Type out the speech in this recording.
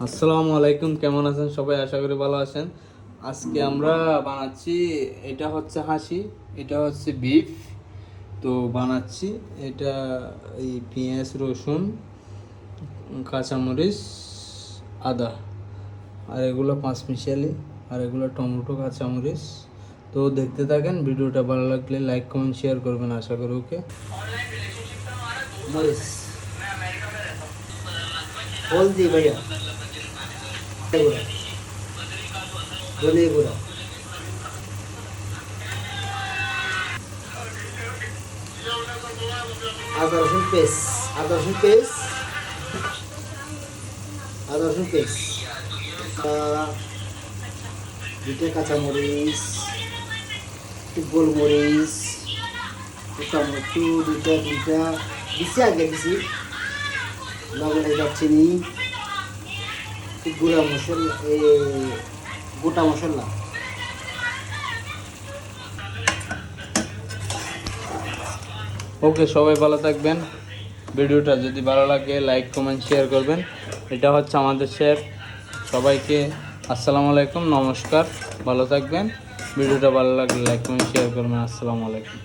আসসালামু আলাইকুম, কেমন আছেন সবাই? আশা করি ভালো আছেন। আজকে আমরা বানাচ্ছি, এটা হচ্ছে হাঁসি, এটা হচ্ছে বিফ। তো বানাচ্ছি এটা এই পেঁয়াজ, রসুন, কাঁচামরিচ, আদা, আর এগুলো পাঁচমিশালি, আর এগুলো টমেটো, কাঁচামরিচ। তো দেখতে থাকেন, ভিডিওটা ভালো লাগলে লাইক কমেন্ট শেয়ার করবেন, আশা করি। ওকে, मरीज हल्दी भैया गुड़ा धनिया गुड़ा আদা রসুন পেস্ট আদা রসুন পেস্ট আদা রসুন পেস্ট দুটো কাঁচামরিচ, একটু গোলমরিচ, টমেটো দুইটা দিছি, আগে দিছি লবণ, দারচিনি, গুঁড়া মশলা, গোটা মশলা। ওকে, সবাই ভালো থাকবেন। ভিডিওটা যদি ভালো লাগে লাইক কমেন্ট শেয়ার করবেন। এটা হচ্ছে আমাদের শেফ। সবাইকে আসসালামু আলাইকুম, নমস্কার, ভালো থাকবেন। ভিডিওটা ভালো লাগলে লাইক কমেন্ট শেয়ার করবেন। আসসালামু আলাইকুম।